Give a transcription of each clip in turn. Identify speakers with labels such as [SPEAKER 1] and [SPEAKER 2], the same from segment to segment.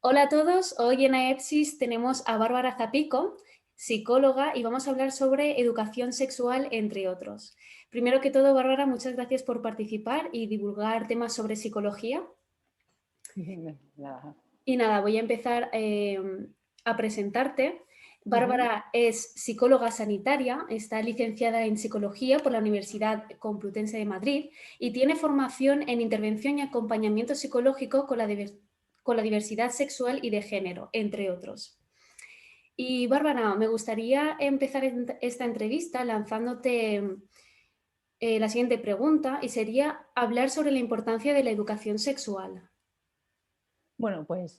[SPEAKER 1] Hola a todos, hoy en AEPSIS tenemos a Bárbara Zapico, psicóloga, y vamos a hablar sobre educación sexual, entre otros. Primero que todo, Bárbara, muchas gracias por participar y divulgar temas sobre psicología.
[SPEAKER 2] Nada.
[SPEAKER 1] Y nada, voy a empezar a presentarte.
[SPEAKER 2] Ujú.
[SPEAKER 1] Bárbara es psicóloga sanitaria, está licenciada en psicología por la Universidad Complutense de Madrid y tiene formación en intervención y acompañamiento psicológico con la diversidad sexual y de género, entre otros. Y Bárbara, me gustaría empezar esta entrevista lanzándote la siguiente pregunta y sería hablar sobre la importancia de la educación sexual.
[SPEAKER 2] Bueno, pues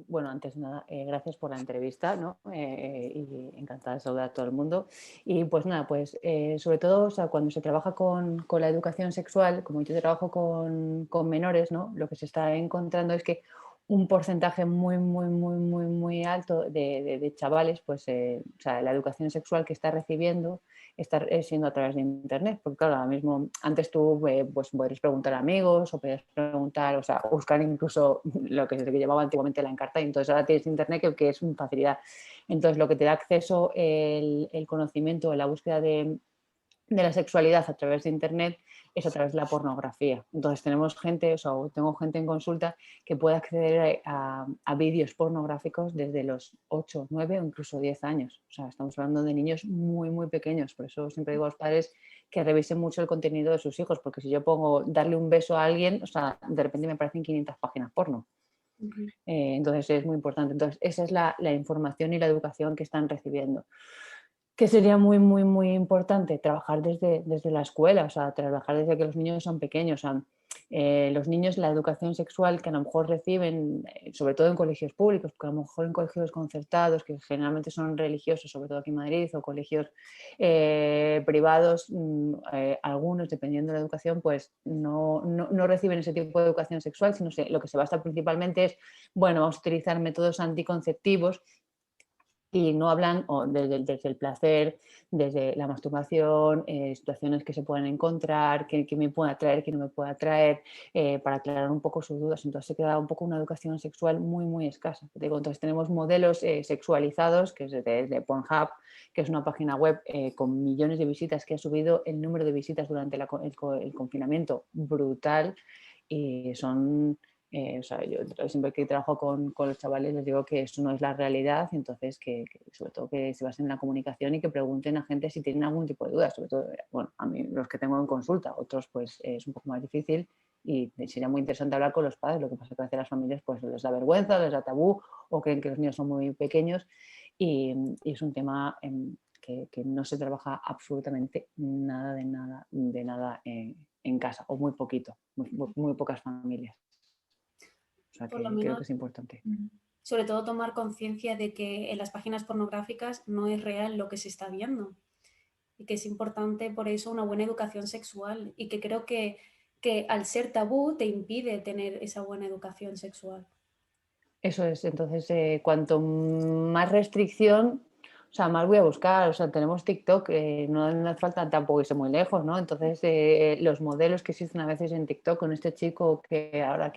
[SPEAKER 2] bueno, antes de nada, gracias por la entrevista, ¿no? Y encantada de saludar a todo el mundo. Y pues nada, pues sobre todo, o sea, cuando se trabaja con la educación sexual, como yo trabajo con menores, ¿no? Lo que se está encontrando es que un porcentaje muy alto de chavales, pues, o sea, la educación sexual que está recibiendo está siendo a través de internet, porque claro, ahora mismo, antes tú pues podrías preguntar a amigos o podrías preguntar, o sea, buscar incluso lo que se llevaba antiguamente la encarta, y entonces ahora tienes internet que es una facilidad. Entonces lo que te da acceso el conocimiento, la búsqueda de la sexualidad a través de internet es a través de la pornografía. Entonces tenemos gente, o sea, tengo gente en consulta que puede acceder a vídeos pornográficos desde los 8, 9 o incluso 10 años. O sea, estamos hablando de niños muy pequeños. Por eso siempre digo a los padres que revisen mucho el contenido de sus hijos, porque si yo pongo darle un beso a alguien, o sea, de repente me aparecen 500 páginas porno.
[SPEAKER 1] Ujú.
[SPEAKER 2] Entonces es muy importante. Entonces esa es la información y la educación que están recibiendo. Que sería muy importante trabajar desde la escuela, o sea, trabajar desde que los niños son pequeños. O sea, los niños, la educación sexual que a lo mejor reciben, sobre todo en colegios públicos, porque a lo mejor en colegios concertados, que generalmente son religiosos, sobre todo aquí en Madrid, o colegios privados, algunos, dependiendo de la educación, pues no reciben ese tipo de educación sexual, sino lo que se basa principalmente es, bueno, vamos a utilizar métodos anticonceptivos y no hablan desde el placer, desde la masturbación, situaciones que se pueden encontrar, que me puede atraer, que no me puede atraer, para aclarar un poco sus dudas. Entonces se queda un poco una educación sexual muy escasa. Digo, entonces tenemos modelos sexualizados, que es de Pornhub, que es una página web con millones de visitas, que ha subido el número de visitas durante el confinamiento brutal, y son o sea, yo siempre que trabajo con los chavales les digo que eso no es la realidad, y entonces que sobre todo que se basen en la comunicación y que pregunten a gente si tienen algún tipo de duda, sobre todo, bueno, a mí los que tengo en consulta, otros pues es un poco más difícil y sería muy interesante hablar con los padres. Lo que pasa es que a veces las familias pues les da vergüenza, les da tabú o creen que los niños son muy pequeños, y es un tema que no se trabaja absolutamente nada en casa, o muy poquito, muy pocas familias. O sea
[SPEAKER 1] Por lo
[SPEAKER 2] que creo
[SPEAKER 1] menos,
[SPEAKER 2] que es importante.
[SPEAKER 1] sobre todo tomar conciencia de que en las páginas pornográficas no es real lo que se está viendo y que es importante por eso una buena educación sexual y que creo que al ser tabú te impide tener esa buena educación sexual.
[SPEAKER 2] Eso es, entonces cuanto más restricción, o sea, más voy a buscar. O sea, tenemos TikTok, no hace falta tampoco irse muy lejos, ¿no? Entonces los modelos que existen a veces en TikTok con este chico que ahora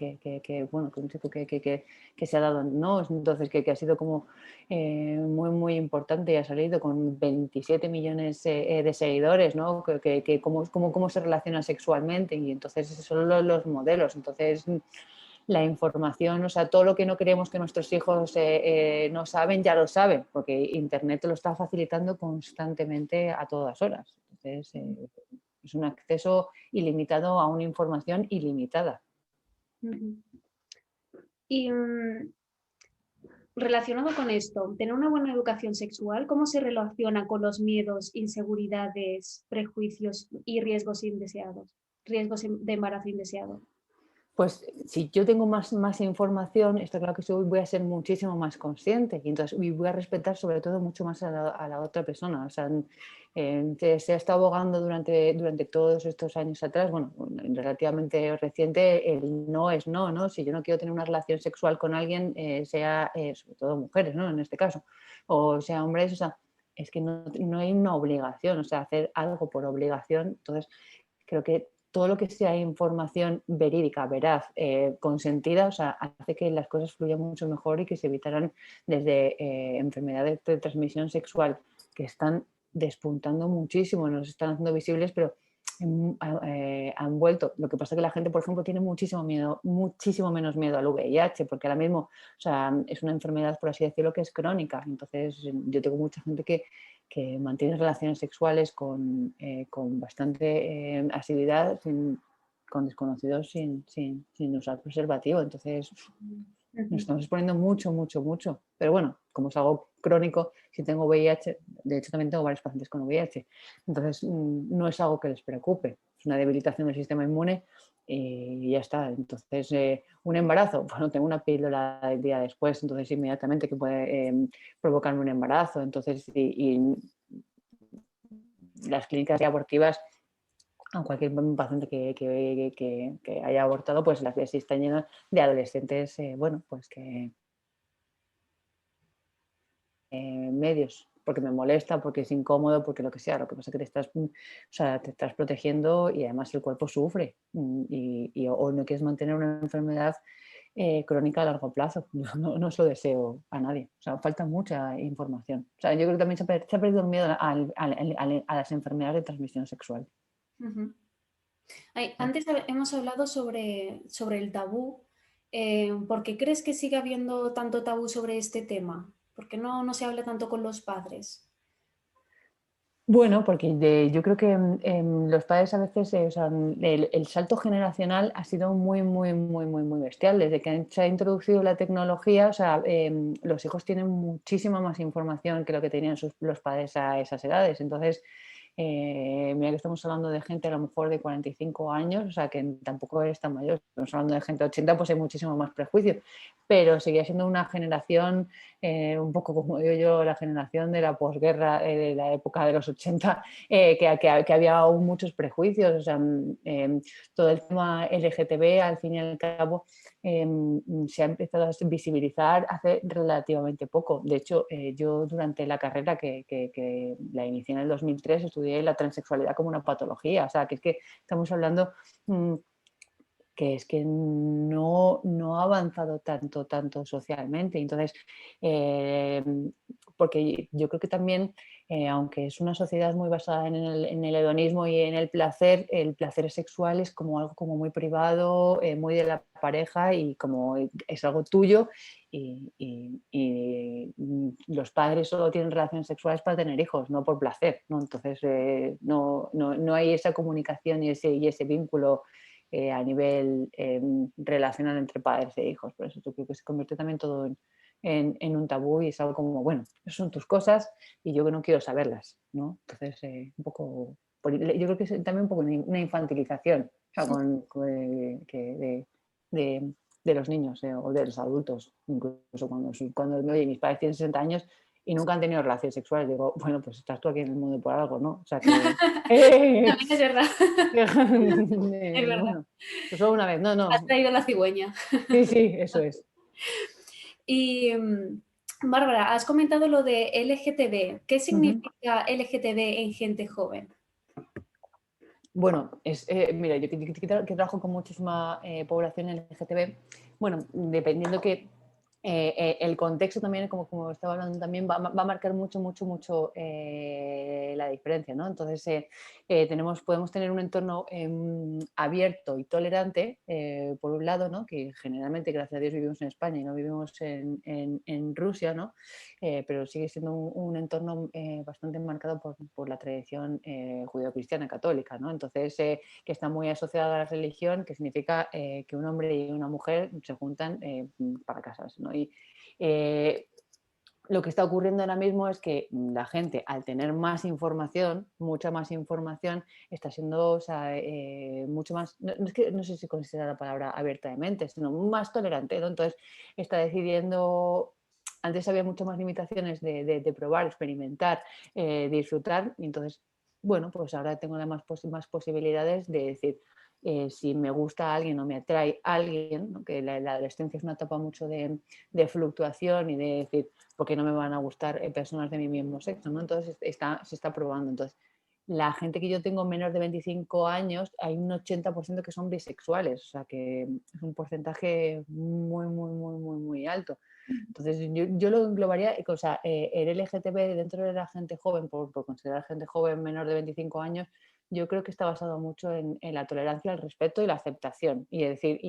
[SPEAKER 2] bueno, que un chico que se ha dado, ¿no? Entonces que ha sido como muy importante y ha salido con 27 millones de seguidores, ¿no? Que cómo se relaciona sexualmente, y entonces esos son los modelos. Entonces la información, o sea, todo lo que no queremos que nuestros hijos no saben, ya lo saben, porque Internet te lo está facilitando constantemente a todas horas. Entonces, es un acceso ilimitado a una información ilimitada.
[SPEAKER 1] Ujú. Y relacionado con esto, tener una buena educación sexual, ¿cómo se relaciona con los miedos, inseguridades, prejuicios y riesgos indeseados? Riesgos de embarazo indeseado.
[SPEAKER 2] Pues si yo tengo más información, está claro que voy a ser muchísimo más consciente, y entonces voy a respetar sobre todo mucho más a la otra persona. O sea, se ha estado abogando durante todos estos años atrás, bueno, relativamente reciente, el no es no, ¿no? Si yo no quiero tener una relación sexual con alguien, sea sobre todo mujeres, ¿no? En este caso, o sea hombres, o sea, es que no hay una obligación, o sea, hacer algo por obligación. Entonces creo que todo lo que sea información verídica, veraz, consentida, o sea, hace que las cosas fluyan mucho mejor y que se evitaran desde enfermedades de transmisión sexual que están despuntando muchísimo, nos están haciendo visibles, pero han vuelto. Lo que pasa es que la gente, por ejemplo, tiene muchísimo miedo, muchísimo menos miedo al VIH, porque ahora mismo, o sea, es una enfermedad, por así decirlo, que es crónica. Entonces, yo tengo mucha gente que mantiene relaciones sexuales con bastante asiduidad, con desconocidos sin usar preservativo. Entonces, nos estamos exponiendo mucho, mucho, mucho. Pero bueno, como es algo crónico, si tengo VIH, de hecho también tengo varios pacientes con VIH, entonces no es algo que les preocupe, es una debilitación del sistema inmune y ya está. Entonces, un embarazo, bueno, tengo una píldora el día después, entonces inmediatamente que puede provocarme un embarazo. Entonces, y las clínicas abortivas a cualquier paciente que haya abortado, pues las veces están llenas de adolescentes, bueno, pues que medios, porque me molesta, porque es incómodo, porque lo que sea. Lo que pasa es que o sea, te estás protegiendo y además el cuerpo sufre o no quieres mantener una enfermedad crónica a largo plazo. No se lo deseo a nadie. O sea, falta mucha información. O sea, yo creo que también se ha perdido el miedo a las enfermedades de transmisión sexual.
[SPEAKER 1] Ujú. Antes hemos hablado sobre el tabú. ¿Por qué crees que sigue habiendo tanto tabú sobre este tema? ¿Por qué no se habla tanto con los padres?
[SPEAKER 2] Bueno, porque yo creo que los padres a veces, o sea, el salto generacional ha sido muy, muy, muy, muy, muy bestial. Desde que se ha introducido la tecnología, o sea, los hijos tienen muchísima más información que lo que tenían los padres a esas edades. Entonces, mira que estamos hablando de gente a lo mejor de 45 años, o sea, que tampoco es tan mayor. Estamos hablando de gente de 80, pues hay muchísimo más prejuicio. Pero seguía siendo una generación un poco como digo yo, la generación de la posguerra, de la época de los 80, que había aún muchos prejuicios. O sea, todo el tema LGTB, al fin y al cabo, se ha empezado a visibilizar hace relativamente poco. De hecho, yo durante la carrera que la inicié en el 2003 estudié la transexualidad como una patología. O sea, que es que estamos hablando que es que no ha avanzado tanto socialmente. Entonces, eh, porque yo creo que también, aunque es una sociedad muy basada en el hedonismo y en el placer sexual es como algo como muy privado, muy de la pareja y como es algo tuyo y los padres solo tienen relaciones sexuales para tener hijos, no por placer, ¿no? Entonces, no hay esa comunicación y ese vínculo a nivel relacional entre padres e hijos. Por eso yo creo que se convierte también todo en un tabú y es algo como, bueno, esas son tus cosas y yo que no quiero saberlas, ¿no? Entonces, un poco, yo creo que es también un poco una infantilización, o sea, de, de los niños o de los adultos, incluso cuando oye, mis padres tienen 60 años y nunca han tenido relaciones sexuales, digo, bueno, pues estás tú aquí en el mundo por algo, ¿no? O sea que...
[SPEAKER 1] También es verdad. Es verdad.
[SPEAKER 2] Bueno, pues solo una vez,
[SPEAKER 1] Has
[SPEAKER 2] no.
[SPEAKER 1] traído la cigüeña.
[SPEAKER 2] Sí, sí, eso es.
[SPEAKER 1] Y Bárbara, has comentado lo de LGTB. ¿Qué
[SPEAKER 2] Ujú.
[SPEAKER 1] significa LGTB en gente joven?
[SPEAKER 2] Bueno, mira, yo que trabajo con muchísima población LGTB, bueno, dependiendo que el contexto también, como estaba hablando también, va a marcar mucho, mucho, mucho la diferencia, ¿no? Entonces, podemos tener un entorno abierto y tolerante, por un lado, ¿no? Que generalmente, gracias a Dios, vivimos en España y no vivimos en Rusia, ¿no? Pero sigue siendo un entorno bastante marcado por la tradición judeocristiana católica, ¿no? Entonces, que está muy asociada a la religión, que significa que un hombre y una mujer se juntan para casarse, ¿no? Y lo que está ocurriendo ahora mismo es que la gente, al tener más información, mucha más información, está siendo, o sea, mucho más, no sé si considera la palabra abiertamente, sino más tolerante, ¿no? Entonces, está decidiendo, antes había muchas más limitaciones de probar, experimentar, disfrutar, y entonces, bueno, pues ahora tengo más posibilidades de decir, si me gusta a alguien o me atrae a alguien, ¿no? Que la adolescencia es una etapa mucho de fluctuación y de decir, porque no me van a gustar personas de mi mismo sexo, ¿no? Entonces se está probando. Entonces, la gente que yo tengo menor de 25 años, hay un 80% que son bisexuales, o sea que es un porcentaje muy, muy, muy, muy, muy alto. Entonces yo lo englobaría, o sea, el LGTB dentro de la gente joven, por considerar gente joven menor de 25 años, yo creo que está basado mucho en la tolerancia, el respeto y la aceptación. Y es decir,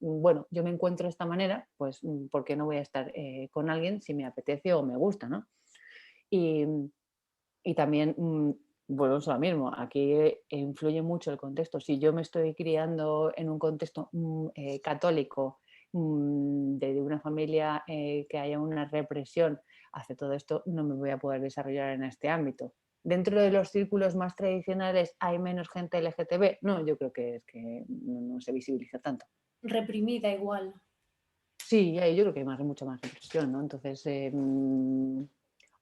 [SPEAKER 2] bueno, yo me encuentro de esta manera, pues ¿por qué no voy a estar con alguien si me apetece o me gusta, ¿no? Y, y también, volvemos a lo mismo, aquí influye mucho el contexto. Si yo me estoy criando en un contexto católico, de una familia que haya una represión hacia todo esto, no me voy a poder desarrollar en este ámbito. Dentro de los círculos más tradicionales, ¿hay menos gente LGTB? No, yo creo que es que no se visibiliza tanto.
[SPEAKER 1] Reprimida igual.
[SPEAKER 2] Sí, yo creo que hay mucha más represión, ¿no? Entonces,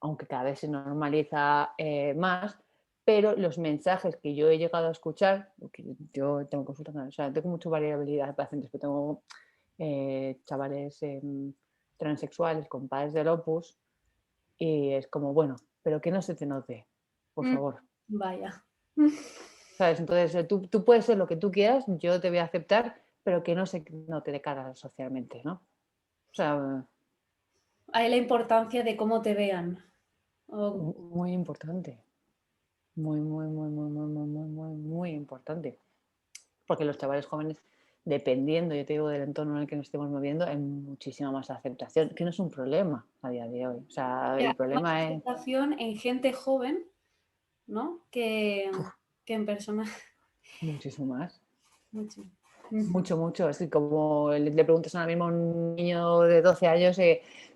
[SPEAKER 2] aunque cada vez se normaliza más, pero los mensajes que yo he llegado a escuchar, porque yo tengo consultas, o sea, tengo mucha variabilidad de pacientes, pero tengo chavales transexuales con padres del Opus y es como, bueno, pero que no se te note, por favor.
[SPEAKER 1] Vaya.
[SPEAKER 2] ¿Sabes? Entonces, tú puedes ser lo que tú quieras, yo te voy a aceptar, pero que no se note de cara socialmente, ¿no? O sea,
[SPEAKER 1] Hay la importancia de cómo te vean. O
[SPEAKER 2] muy importante. Muy, muy, muy, muy, muy, muy, muy, muy, muy importante. Porque los chavales jóvenes, dependiendo, yo te digo, del entorno en el que nos estemos moviendo, hay muchísima más aceptación, que no es un problema a día de hoy. O sea,
[SPEAKER 1] sea,
[SPEAKER 2] el
[SPEAKER 1] más
[SPEAKER 2] problema es
[SPEAKER 1] aceptación en gente joven, ¿no? Que en personas.
[SPEAKER 2] muchísimo más.
[SPEAKER 1] Mucho.
[SPEAKER 2] Mucho, mucho. Es como le preguntas ahora mismo a un niño de 12 años,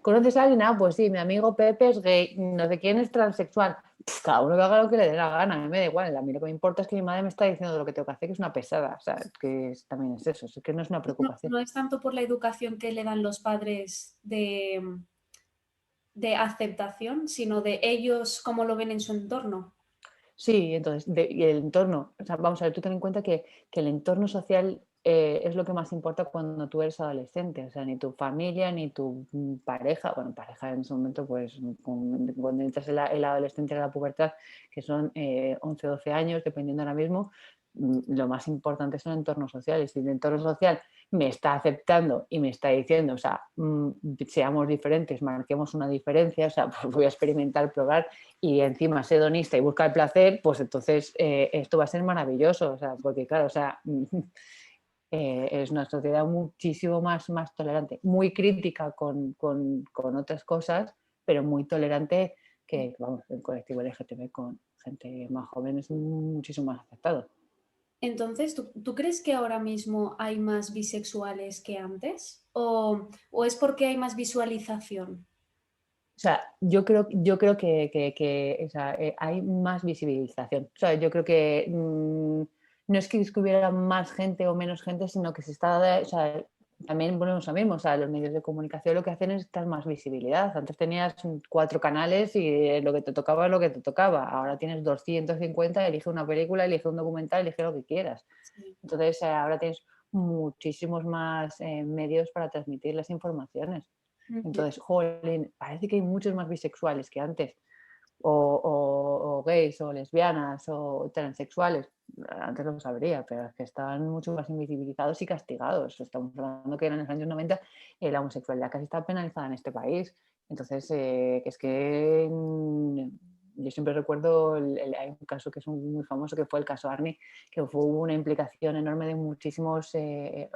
[SPEAKER 2] ¿conoces a alguien? Ah, pues sí, mi amigo Pepe es gay, no sé quién es transexual. Pff, cada uno que haga lo que le dé la gana, a mí me da igual. A mí lo que me importa es que mi madre me está diciendo lo que tengo que hacer, que es una pesada. O sea, también es eso, es que no es una
[SPEAKER 1] No,
[SPEAKER 2] preocupación.
[SPEAKER 1] no es tanto por la educación que le dan los padres de aceptación, sino de ellos cómo lo ven en su entorno.
[SPEAKER 2] Sí, entonces, y el entorno, o sea, vamos a ver, tú ten en cuenta que el entorno social es lo que más importa cuando tú eres adolescente, o sea, ni tu familia, ni tu pareja, bueno, pareja en ese momento, pues cuando entras en la adolescencia, en la pubertad, que son 11, 12 años, dependiendo ahora mismo, lo más importante son entornos sociales. Si el entorno social me está aceptando y me está diciendo, o sea, seamos diferentes, marquemos una diferencia, o sea, pues voy a experimentar, probar y encima ser hedonista y buscar el placer, pues entonces esto va a ser maravilloso, o sea, porque claro, o sea, es una sociedad muchísimo más tolerante, muy crítica con otras cosas, pero muy tolerante que, vamos, el colectivo LGTB con gente más joven es muchísimo más aceptado.
[SPEAKER 1] Entonces, ¿tú crees que ahora mismo hay más bisexuales que antes? ¿O es porque hay más visualización?
[SPEAKER 2] O sea, yo creo que, o sea, hay más visibilización. O sea, yo creo que no es que hubiera más gente o menos gente, sino que se está, o sea, también volvemos a lo mismo, o sea, los medios de comunicación lo que hacen es dar más visibilidad. Antes tenías 4 canales y lo que te tocaba es lo que te tocaba. Ahora tienes 250, elige una película, elige un documental, elige lo que quieras.
[SPEAKER 1] Sí.
[SPEAKER 2] Entonces, ahora tienes muchísimos más medios para transmitir las informaciones.
[SPEAKER 1] Ujú.
[SPEAKER 2] Entonces, jolín, parece que hay muchos más bisexuales que antes, o gays, o lesbianas, o transexuales. Antes lo sabría, pero es que estaban mucho más invisibilizados y castigados. Estamos hablando que en los años 90 la homosexualidad casi está penalizada en este país. Entonces, es que yo siempre recuerdo, hay un caso que es muy famoso, que fue el caso Arni, que fue una implicación enorme de muchísimos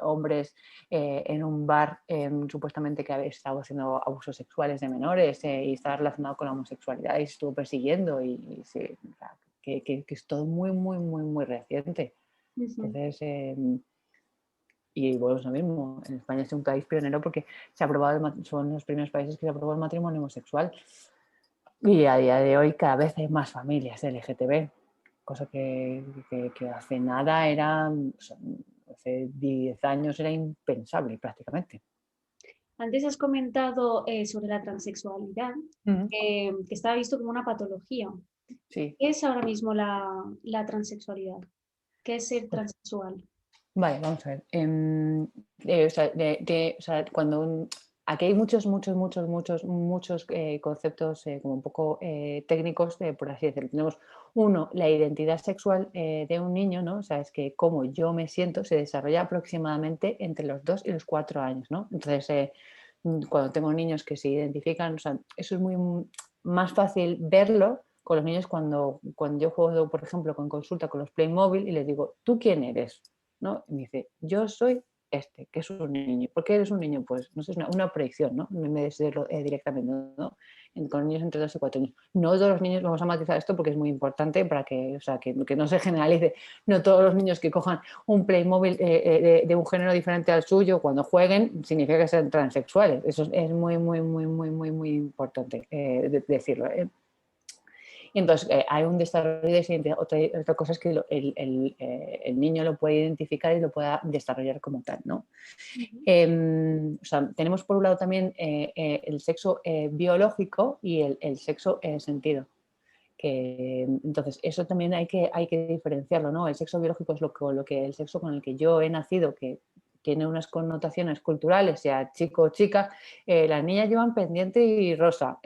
[SPEAKER 2] hombres en un bar supuestamente que había estado haciendo abusos sexuales de menores y estaba relacionado con la homosexualidad y se estuvo persiguiendo y sí, o sea, que es todo muy, muy, muy, muy reciente.
[SPEAKER 1] Ujú.
[SPEAKER 2] Entonces, y bueno, es lo mismo, en España es un país pionero porque se ha aprobado, son los primeros países que se aprobó el matrimonio homosexual y a día de hoy cada vez hay más familias LGTB, cosa que hace nada era, hace 10 años era impensable prácticamente.
[SPEAKER 1] Antes has comentado sobre la transexualidad, que estaba visto como una patología.
[SPEAKER 2] Sí,
[SPEAKER 1] ¿Qué es ahora mismo la transexualidad? ¿Qué es ser
[SPEAKER 2] pues
[SPEAKER 1] transexual?
[SPEAKER 2] vale, vamos a ver. O sea, cuando aquí hay muchos conceptos como un poco técnicos, por así decirlo. Tenemos uno, la identidad sexual de un niño, ¿no? O sea, es que cómo yo me siento se desarrolla aproximadamente entre los 2 y los 4 años, ¿no? Entonces, cuando tengo niños que se identifican, o sea, eso es más fácil verlo con los niños cuando yo juego, por ejemplo, con consulta con los Playmobil y les digo, ¿tú quién eres? ¿No? Y me dice, yo soy que es un niño. ¿Por qué eres un niño? Pues no sé, es una proyección, ¿no? En vez de decirlo directamente, ¿no? Con niños entre 2 y 4 años. No todos los niños, vamos a matizar esto porque es muy importante para que, o sea, que no se generalice. No todos los niños que cojan un Playmobil de un género diferente al suyo cuando jueguen significa que sean transexuales. Eso es muy importante decirlo. Y entonces hay un desarrollo de esa identidad. Otra cosa es que el niño lo puede identificar y lo pueda desarrollar como tal, ¿no?
[SPEAKER 1] Ujú.
[SPEAKER 2] O sea, tenemos por un lado también el sexo biológico y el sexo sentido. Entonces, eso también hay que diferenciarlo, ¿no? El sexo biológico es el sexo con el que yo he nacido, que tiene unas connotaciones culturales, sea chico o chica. Las niñas llevan pendiente y rosa.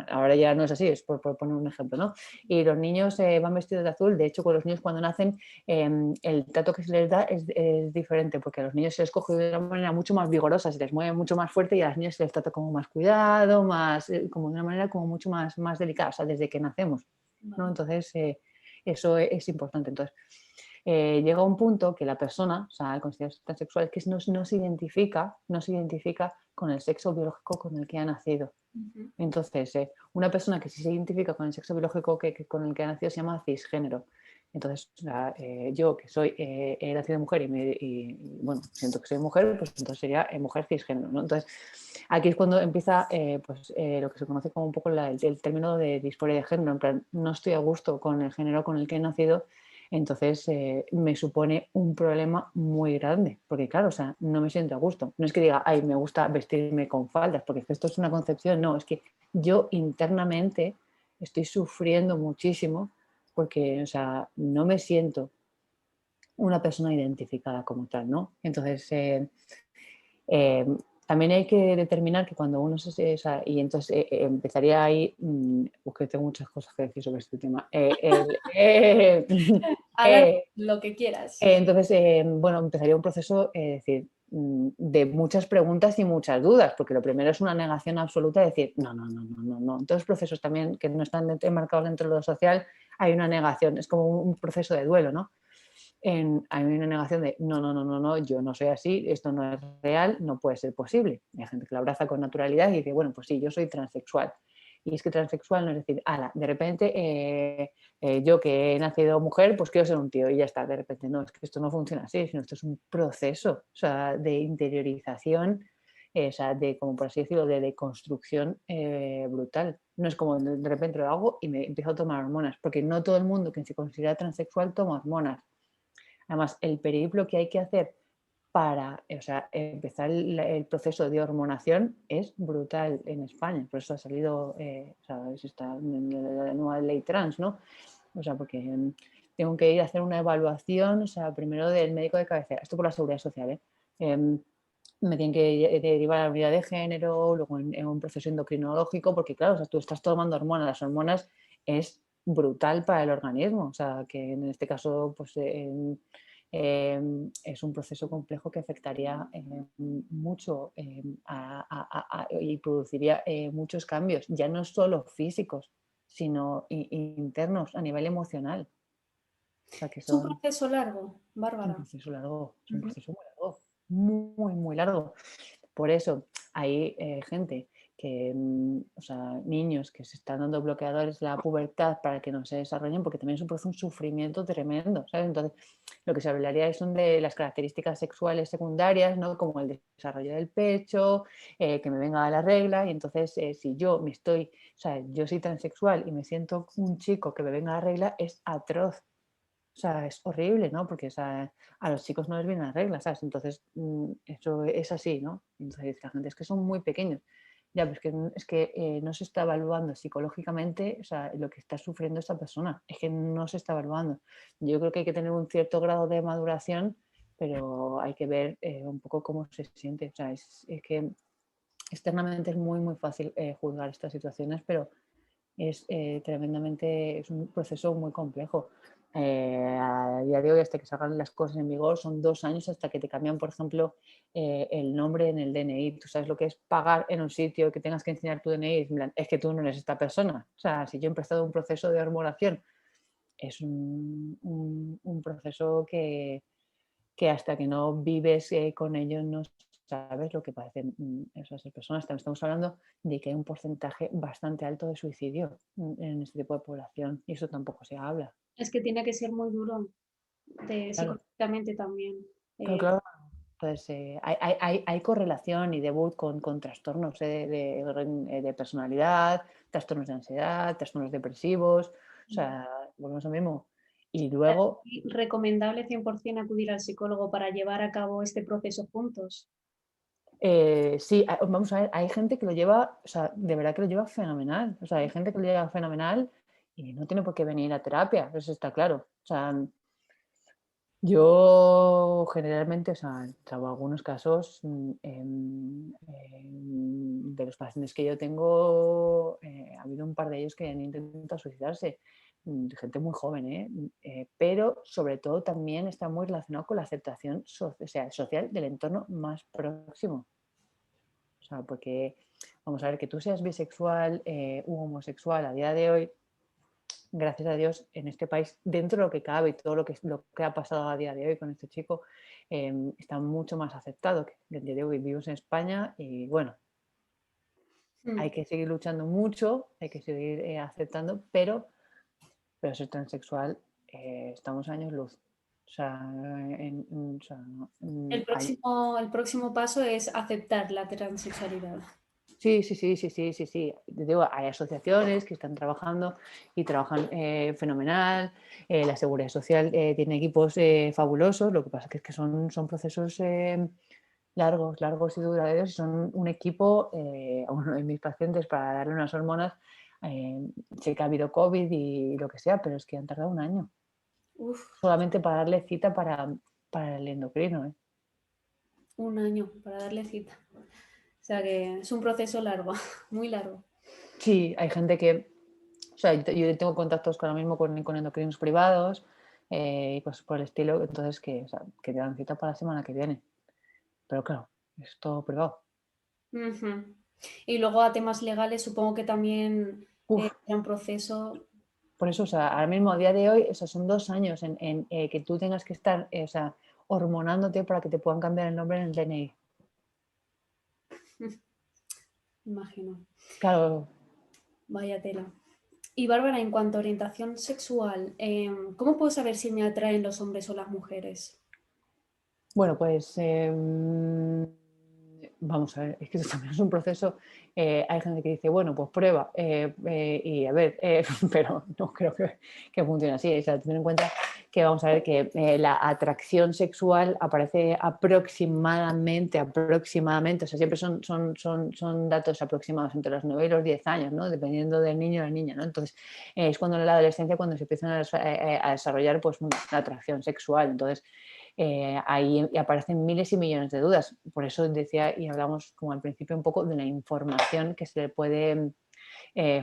[SPEAKER 2] Ahora ya no es así, es por poner un ejemplo, ¿no? Y los niños van vestidos de azul. De hecho, con los niños cuando nacen, el trato que se les da es diferente, porque a los niños se les coge de una manera mucho más vigorosa, se les mueve mucho más fuerte y a las niñas se les trata como más cuidado, como de una manera como mucho más delicada, o sea, desde que nacemos, ¿no?
[SPEAKER 1] Vale.
[SPEAKER 2] Entonces, eso es importante. Entonces, llega un punto que la persona, o sea, el considerarse transexual, que no se identifica con el sexo biológico con el que ha nacido.
[SPEAKER 1] Ujú.
[SPEAKER 2] Entonces, una persona que sí se identifica con el sexo biológico con el que ha nacido se llama cisgénero. Entonces, yo que he nacido mujer bueno, siento que soy mujer, pues entonces sería mujer cisgénero, ¿no? Entonces, aquí es cuando empieza lo que se conoce como un poco el término de disforia de género. En plan, no estoy a gusto con el género con el que he nacido, entonces me supone un problema muy grande, porque claro, o sea, no me siento a gusto. No es que diga, ay, me gusta vestirme con faldas, porque esto es una concepción, no, es que yo internamente estoy sufriendo muchísimo porque, o sea, no me siento una persona identificada como tal, ¿no? Entonces, eh, también hay que determinar que cuando uno o sea, y entonces empezaría ahí, porque tengo muchas cosas que decir sobre este tema.
[SPEAKER 1] Habla
[SPEAKER 2] Eh,
[SPEAKER 1] lo que quieras.
[SPEAKER 2] entonces, bueno, empezaría un proceso, decir, de muchas preguntas y muchas dudas, porque lo primero es una negación absoluta de decir, no, no, no, no, no, no. En todos los procesos también que no están enmarcados dentro de lo social, hay una negación, es como un proceso de duelo, ¿no? Hay una negación de, no, no, no, no, no, yo no soy así, esto no es real, no puede ser posible. Y hay gente que lo abraza con naturalidad y dice, bueno, pues sí, yo soy transexual. Y es que transexual no es decir, ala, de repente yo que he nacido mujer, pues quiero ser un tío y ya está, de repente no, es que esto no funciona así, sino esto es un proceso, o sea, de interiorización, o sea, como por así decirlo, de construcción brutal. No es como de repente lo hago y me empiezo a tomar hormonas, porque no todo el mundo que se considera transexual toma hormonas. Además, el periplo que hay que hacer para, o sea, empezar el proceso de hormonación es brutal en España. Por eso ha salido, o sea, está en la nueva ley trans, ¿no? O sea, porque tengo que ir a hacer una evaluación, o sea, primero del médico de cabecera, esto por la seguridad social, ¿eh? Me tienen que derivar a la unidad de género, luego en un proceso endocrinológico, porque claro, o sea, tú estás tomando hormonas, las hormonas es brutal para el organismo, o sea, que en este caso, pues es un proceso complejo que afectaría mucho y produciría muchos cambios, ya no solo físicos, sino internos a nivel emocional. O sea, que
[SPEAKER 1] Es un
[SPEAKER 2] son
[SPEAKER 1] proceso largo,
[SPEAKER 2] es un
[SPEAKER 1] Bárbara.
[SPEAKER 2] proceso largo, es un
[SPEAKER 1] Ujú.
[SPEAKER 2] proceso muy largo, muy largo. Por eso hay gente que, o sea, niños que se están dando bloqueadores de la pubertad para que no se desarrollen, porque también es un sufrimiento tremendo, ¿sabes? Entonces, lo que se hablaría son de las características sexuales secundarias, ¿no? Como el desarrollo del pecho, que me venga a la regla, y entonces si o sea, yo soy transexual y me siento un chico que me venga a la regla, es atroz. O sea, es horrible, ¿no? Porque o sea, a los chicos no les vienen las reglas, ¿sabes? Entonces, eso es así, ¿no? Entonces, la gente es que son muy pequeños. Ya, pues es que no se está evaluando psicológicamente, o sea, lo que está sufriendo esta persona. Es que no se está evaluando. Yo creo que hay que tener un cierto grado de maduración, pero hay que ver un poco cómo se siente. O sea, es que externamente es muy, muy fácil juzgar estas situaciones, pero es tremendamente, es un proceso muy complejo. A día de hoy, hasta que salgan las cosas en vigor, son 2 años hasta que te cambian, por ejemplo, el nombre en el DNI. Tú sabes lo que es pagar en un sitio, que tengas que enseñar tu DNI, es que tú no eres esta persona. O sea, si yo he empezado un proceso de hormonación, es un proceso que hasta que no vives con ellos no sabes lo que padecen esas personas. También estamos hablando de que hay un porcentaje bastante alto de suicidio en este tipo de población y eso tampoco se habla.
[SPEAKER 1] Es que tiene que ser muy duro
[SPEAKER 2] Claro,
[SPEAKER 1] psicológicamente también.
[SPEAKER 2] claro,
[SPEAKER 1] Eh,
[SPEAKER 2] claro. Entonces, hay correlación y debut con trastornos de personalidad, trastornos de ansiedad, trastornos depresivos, o sea, volvemos a lo mismo. Y luego,
[SPEAKER 1] Recomendable 100% acudir al psicólogo para llevar a cabo este proceso juntos.
[SPEAKER 2] sí, vamos a ver, hay gente que lo lleva, o sea, de verdad que lo lleva fenomenal. O sea, hay gente que lo lleva fenomenal y no tiene por qué venir a terapia, eso está claro. O sea, yo generalmente, o sea, salvo algunos casos, de los pacientes que yo tengo, ha habido un par de ellos que han intentado suicidarse, gente muy joven, pero sobre todo también está muy relacionado con la aceptación o sea, social del entorno más próximo. O sea, porque vamos a ver que tú seas bisexual u homosexual a día de hoy, gracias a Dios, en este país, dentro de lo que cabe y todo lo que ha pasado a día de hoy con este chico, está mucho más aceptado. Que ya digo, vivimos en España y bueno, hay
[SPEAKER 1] Mm.
[SPEAKER 2] que seguir luchando mucho, hay que seguir aceptando, pero ser transexual estamos a años luz. O sea, o sea,
[SPEAKER 1] El próximo paso es aceptar la transexualidad.
[SPEAKER 2] sí, sí, sí, sí, sí, sí, sí. Te digo, hay asociaciones que están trabajando y trabajan fenomenal. La Seguridad Social tiene equipos fabulosos. Lo que pasa es que son procesos largos, largos y duraderos. Y son un equipo, a uno de mis pacientes, para darle unas hormonas. eh, Sé que ha habido COVID y lo que sea, pero es que han tardado un año
[SPEAKER 1] Uf,
[SPEAKER 2] solamente para darle cita para el endocrino.
[SPEAKER 1] un año para darle cita. O sea que es un proceso largo, muy largo.
[SPEAKER 2] Sí, hay gente que, o sea, yo tengo contactos ahora mismo con endocrinos privados y cosas por el estilo, entonces o sea, que te dan cita para la semana que viene. Pero claro, es todo privado.
[SPEAKER 1] Ujú. Y luego a temas legales supongo que también
[SPEAKER 2] Uf,
[SPEAKER 1] será un proceso.
[SPEAKER 2] por eso, o sea, ahora mismo a día de hoy, eso son 2 años en que tú tengas que estar, o sea, hormonándote para que te puedan cambiar el nombre en el DNI.
[SPEAKER 1] Imagino.
[SPEAKER 2] Claro,
[SPEAKER 1] Vaya tela. Y Bárbara, en cuanto a orientación sexual, ¿cómo puedo saber si me atraen los hombres o las mujeres?
[SPEAKER 2] bueno, pues vamos a ver, es que esto también es un proceso. Hay gente que dice, bueno, pues prueba y a ver, pero no creo que funcione así. O sea, tener en cuenta que vamos a ver que la atracción sexual aparece aproximadamente, o sea, siempre son datos aproximados entre los 9 y los 10 años, ¿no? Dependiendo del niño o la niña, ¿no? Entonces, es cuando en la adolescencia cuando se empiezan a desarrollar pues, una atracción sexual. Entonces, ahí aparecen miles y millones de dudas. Por eso decía y hablamos como al principio un poco de la información que se le puede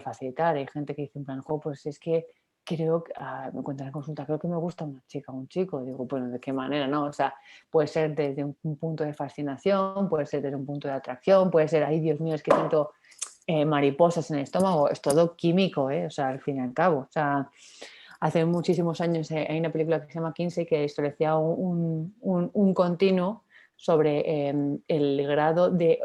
[SPEAKER 2] facilitar. Hay gente que dice en plan, "Jo, pues es que creo que, me cuentan en consulta, creo que me gusta una chica o un chico". Digo, bueno, ¿de qué manera? ¿No? O sea, puede ser desde un punto de fascinación, puede ser desde un punto de atracción, puede ser, ay Dios mío, es que siento mariposas en el estómago, es todo químico, ¿eh? O sea, al fin y al cabo. O sea, hace muchísimos años hay una película que se llama Kinsey que establecía un continuo sobre el grado de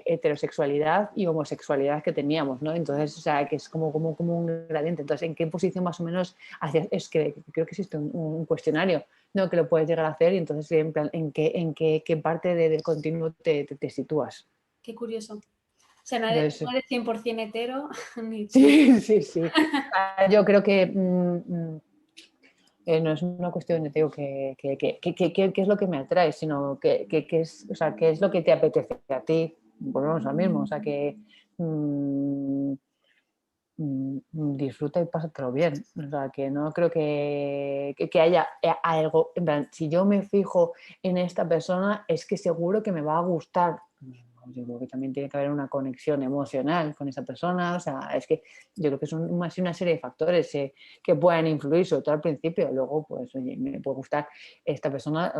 [SPEAKER 2] heterosexualidad y homosexualidad que teníamos, ¿no? Entonces, o sea, que es como un gradiente. Entonces, ¿en qué posición más o menos hacías? Es que creo que existe un cuestionario, ¿no? Que lo puedes llegar a hacer y entonces, en plan, ¿en qué parte del continuo te sitúas?
[SPEAKER 1] Qué curioso. O sea, no
[SPEAKER 2] Entonces,
[SPEAKER 1] eres 100% hetero, ni
[SPEAKER 2] sí, sí, sí. Yo creo que no es una cuestión de digo, qué es lo que me atrae, sino es, o sea, qué es lo que te apetece a ti. Volvemos al mismo, o sea, que mm, disfruta y pásatelo bien. O sea, que no creo que haya algo, en plan, si yo me fijo en esta persona, es que seguro que me va a gustar. yo creo que también tiene que haber una conexión emocional con esa persona. O sea, es que yo creo que son más una serie de factores que puedan influir, sobre todo al principio. Luego, pues, oye, me puede gustar esta persona,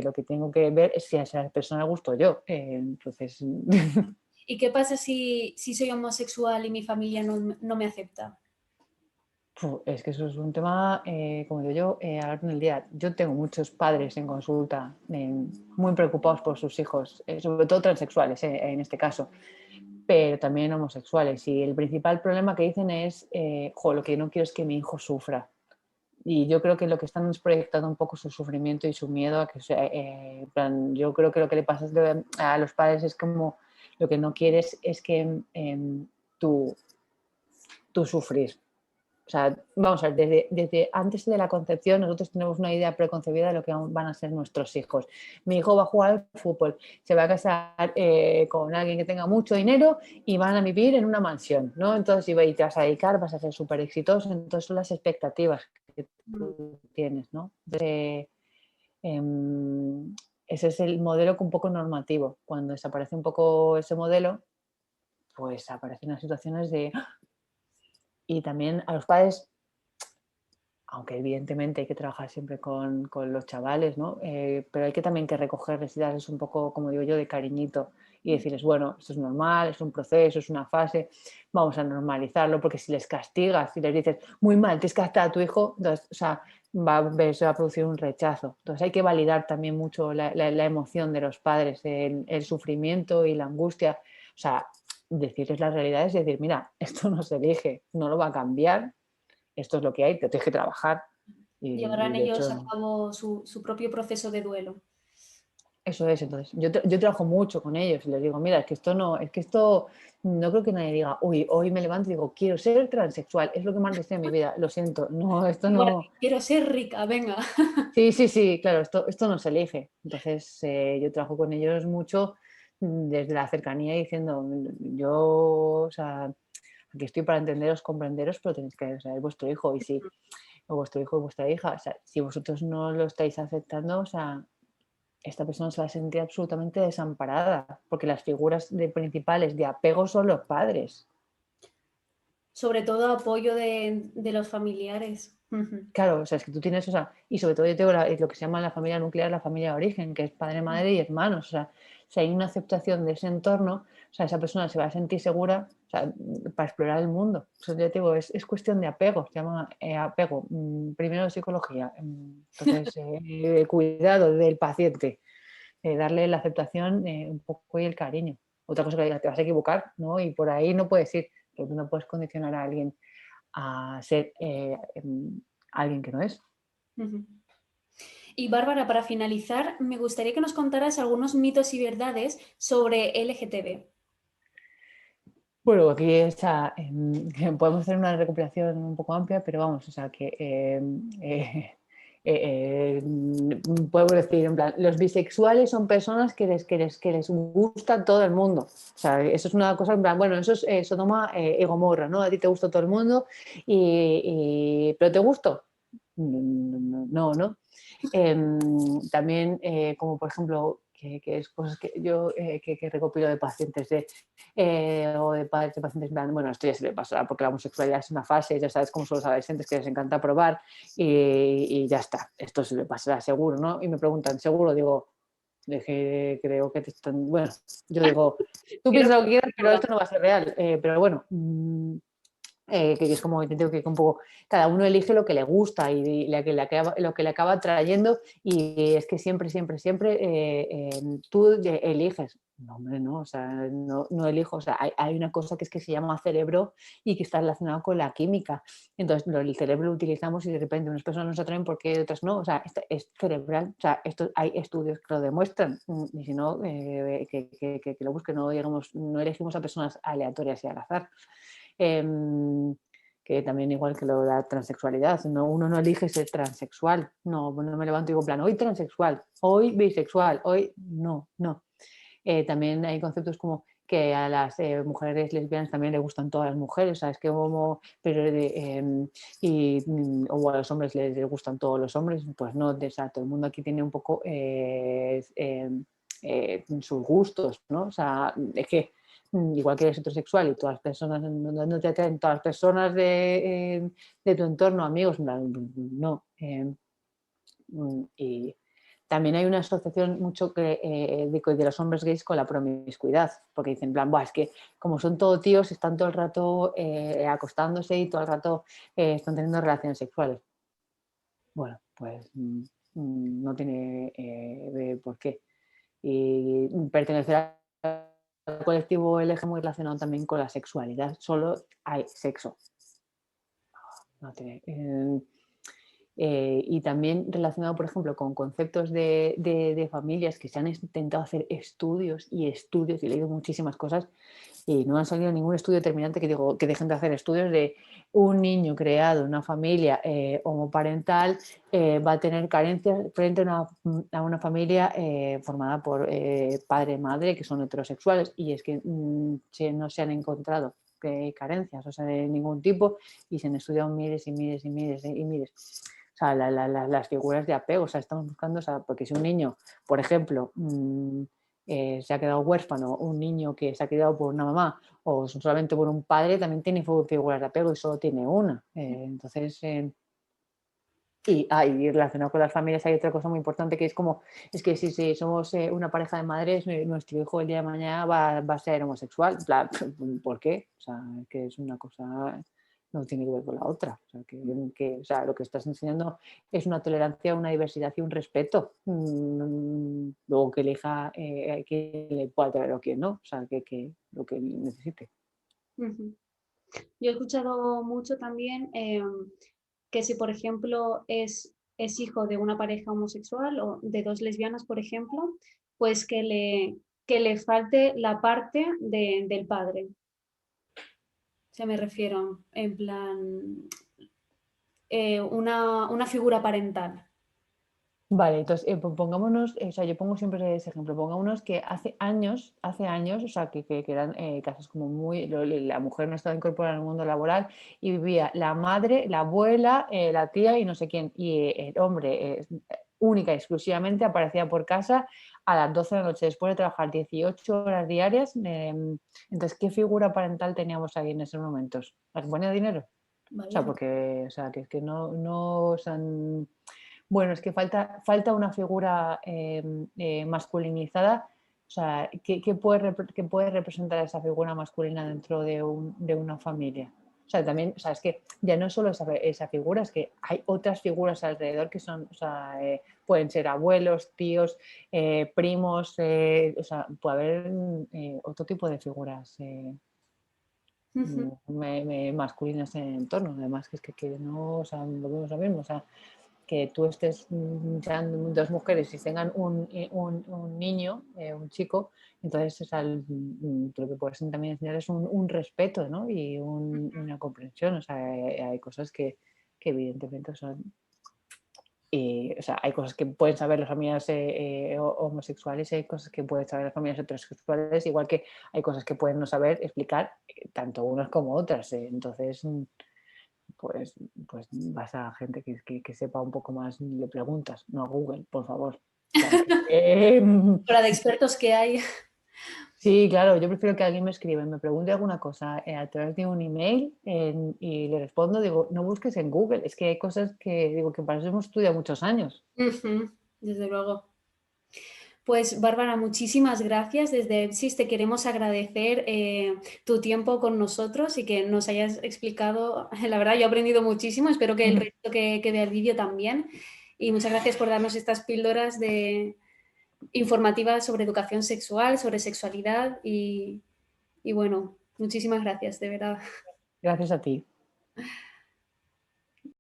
[SPEAKER 2] lo que tengo que ver es si a esa persona gusto yo. Entonces,
[SPEAKER 1] ¿Y qué pasa si soy homosexual y mi familia no me acepta?
[SPEAKER 2] es que eso es un tema, como digo yo, hablar en el día. Yo tengo muchos padres en consulta muy preocupados por sus hijos, sobre todo transexuales, en este caso, pero también homosexuales. Y el principal problema que dicen es, lo que no quiero es que mi hijo sufra. Y yo creo que lo que están es proyectando un poco su sufrimiento y su miedo a que sea, en plan, yo creo que lo que le pasa a los padres es como lo que no quieres es que tú, tú sufrir. O sea, vamos a ver, desde antes de la concepción nosotros tenemos una idea preconcebida de lo que van a ser nuestros hijos. Mi hijo va a jugar al fútbol, se va a casar con alguien que tenga mucho dinero y van a vivir en una mansión, ¿no? Entonces, y te vas a dedicar, vas a ser súper exitoso. Entonces, son las expectativas que
[SPEAKER 1] Mm.
[SPEAKER 2] tú tienes, ¿no? Ese es el modelo que un poco normativo. Cuando desaparece un poco ese modelo, pues aparecen las situaciones de... Y también a los padres, aunque evidentemente hay que trabajar siempre con los chavales, ¿no? Pero hay que también que recogerles y darles un poco, como digo yo, de cariñito y decirles, bueno, esto es normal, es un proceso, es una fase, vamos a normalizarlo, porque si les castigas, si les dices, muy mal, tienes que castar a tu hijo, entonces, o sea, se va a producir un rechazo. Entonces hay que validar también mucho la emoción de los padres, el sufrimiento y la angustia. O sea, decirles la realidad es decir, mira, esto no se elige, no lo va a cambiar, esto es lo que hay, te tienes que trabajar. Y
[SPEAKER 1] Llevarán
[SPEAKER 2] de
[SPEAKER 1] ellos
[SPEAKER 2] hecho,
[SPEAKER 1] a cabo su propio proceso de duelo.
[SPEAKER 2] eso es. Entonces, yo trabajo mucho con ellos y les digo, mira, es que esto no creo que nadie diga, uy, hoy me levanto y digo, quiero ser transexual, es lo que más deseo en mi vida. Lo siento, no, esto
[SPEAKER 1] Igual,
[SPEAKER 2] no.
[SPEAKER 1] quiero ser rica, venga.
[SPEAKER 2] Sí, sí, sí, claro, esto no se elige. Entonces, yo trabajo con ellos mucho desde la cercanía diciendo, yo, o sea, aquí estoy para entenderos, comprenderos, pero tenéis que ser vuestro hijo. Y si o vuestro hijo o vuestra hija, o sea, si vosotros no lo estáis aceptando, o sea, esta persona se va a sentir absolutamente desamparada, porque las figuras principales de apego son los padres.
[SPEAKER 1] Sobre todo apoyo de los familiares. Ujú.
[SPEAKER 2] Claro, o sea, es que tú tienes, o sea, y sobre todo yo tengo lo que se llama la familia nuclear, la familia de origen, que es padre, madre y hermanos. O sea, si hay una aceptación de ese entorno, o sea, esa persona se va a sentir segura, o sea, para explorar el mundo. O sea, yo te digo, es cuestión de apego, se llama apego. Primero psicología, entonces cuidado del paciente, darle la aceptación un poco y el cariño. Otra cosa que diga, te vas a equivocar, ¿no? Y por ahí no puedes ir, porque tú no puedes condicionar a alguien a ser alguien que no es.
[SPEAKER 1] Ujú. Y Bárbara, para finalizar, me gustaría que nos contaras algunos mitos y verdades sobre LGTB.
[SPEAKER 2] Bueno, aquí está, podemos hacer una recopilación un poco amplia, pero vamos, o sea que podemos decir, en plan, los bisexuales son personas que les gusta todo el mundo. O sea, eso es una cosa, en plan, bueno, eso es Sodoma y Gomorra, ¿no? A ti te gusta todo el mundo, pero ¿te gusto? No, no, no. También, como por ejemplo, que es cosas que yo que recopilo de pacientes o de padres de pacientes, bueno, esto ya se le pasará porque la homosexualidad es una fase, ya sabes cómo son los adolescentes que les encanta probar y ya está, esto se le pasará seguro, ¿no? Y me preguntan, ¿seguro? Digo, creo que te están, bueno, yo digo, tú
[SPEAKER 1] Creo
[SPEAKER 2] piensas lo que quieras,
[SPEAKER 1] que
[SPEAKER 2] pero esto no va a ser real, pero bueno, que es como que tengo que un poco, cada uno elige lo que le gusta y lo que le acaba trayendo y es que siempre, siempre, siempre tú eliges. No, hombre, no, o sea, no, no elijo, o sea, hay una cosa que es que se llama cerebro y que está relacionado con la química. Entonces, el cerebro lo utilizamos y de repente unas personas nos atraen porque otras no, o sea, es cerebral, o sea, esto, hay estudios que lo demuestran y si no, que lo busquen, no, digamos, no elegimos a personas aleatorias y al azar. Que también igual que lo de la transexualidad, no, uno no elige ser transexual, no me levanto y digo, en plan, hoy transexual, hoy bisexual, hoy no, no. También hay conceptos como que a las mujeres lesbianas también les gustan todas las mujeres, ¿sabes? Que como, pero, o a los hombres les gustan todos los hombres, pues no, o sea, todo el mundo aquí tiene un poco sus gustos, ¿no? O sea, es que igual que eres heterosexual y todas las personas, no te atraen todas las personas de tu entorno, amigos, no. Y también hay una asociación mucho de los hombres gays con la promiscuidad, porque dicen, en plan, "Buah, es que como son todos tíos, están todo el rato acostándose y todo el rato están teniendo relaciones sexuales". Bueno, pues no tiene por qué. Y pertenecer al colectivo LG muy relacionado también con la sexualidad, solo hay sexo. No tiene, y también relacionado, por ejemplo, con conceptos de familias que se han intentado hacer estudios y estudios, y he leído muchísimas cosas, y no han salido ningún estudio determinante que digo que dejen de hacer estudios de un niño creado en una familia homoparental va a tener carencias frente a una familia formada por padre y madre que son heterosexuales, y es que no se han encontrado carencias, o sea, de ningún tipo, y se han estudiado miles y miles y miles y miles. O sea, las figuras de apego, o sea, estamos buscando, o sea, porque si un niño, por ejemplo, se ha quedado huérfano, un niño que se ha criado por una mamá o solamente por un padre, también tiene figuras de apego y solo tiene una. Y relacionado con las familias hay otra cosa muy importante que es como, es que si somos una pareja de madres, nuestro hijo el día de mañana va a ser homosexual. ¿Por qué? O sea, que es una cosa, no tiene que ver con la otra. O sea, o sea, lo que estás enseñando es una tolerancia, una diversidad y un respeto. Luego que elija que le pueda traer o quién no, o sea, que lo que necesite.
[SPEAKER 1] Ujú. Yo he escuchado mucho también que si, por ejemplo, es hijo de una pareja homosexual o de dos lesbianas, por ejemplo, pues que le falte la parte del padre. O sea, me refiero en plan una figura parental.
[SPEAKER 2] Vale, entonces pongámonos, o sea, yo pongo siempre ese ejemplo, pongámonos que hace años, o sea, que eran casos como la mujer no estaba incorporada al mundo laboral y vivía la madre, la abuela, la tía y no sé quién, y el hombre única y exclusivamente aparecía por casa a las 12 de la noche después de trabajar 18 horas diarias. Entonces, ¿qué figura parental teníamos ahí en esos momentos? ¿La que ponía dinero? O sea,
[SPEAKER 1] Vaya.
[SPEAKER 2] porque, o sea, que es que no, o sea, bueno, es que falta una figura masculinizada. O sea, ¿qué puede representar esa figura masculina dentro de una familia? O sea, también, o sea, es que ya no es solo esa figura, es que hay otras figuras alrededor que son, o sea, pueden ser abuelos, tíos, primos, o sea, puede haber otro tipo de figuras
[SPEAKER 1] Ujú.
[SPEAKER 2] masculinas en el entorno. Además, que es que no, o sea, lo vemos lo mismo, o sea, que tú estés, sean dos mujeres y tengan un niño, un chico, entonces o sea, lo que puedes también enseñar es un respeto, ¿no? Y una comprensión. O sea, hay cosas que evidentemente son... o sea, hay cosas que pueden saber las familias homosexuales y hay cosas que pueden saber las familias heterosexuales, igual que hay cosas que pueden no saber explicar tanto unas como otras. Entonces, pues, pues vas a gente que sepa un poco más, le preguntas, no a Google, por favor. O sea,
[SPEAKER 1] Para de expertos que hay.
[SPEAKER 2] sí, claro, yo prefiero que alguien me escriba y me pregunte alguna cosa a través de un email y le respondo, digo, no busques en Google, es que hay cosas que digo que para eso hemos estudiado muchos años.
[SPEAKER 1] Ujú, desde luego. Pues Bárbara, muchísimas gracias. Desde EBSIS te queremos agradecer tu tiempo con nosotros y que nos hayas explicado. La verdad, yo he aprendido muchísimo. Espero que el resto que vea el vídeo también. Y muchas gracias por darnos estas píldoras informativas sobre educación sexual, sobre sexualidad y bueno, muchísimas gracias, de verdad.
[SPEAKER 2] Gracias a ti.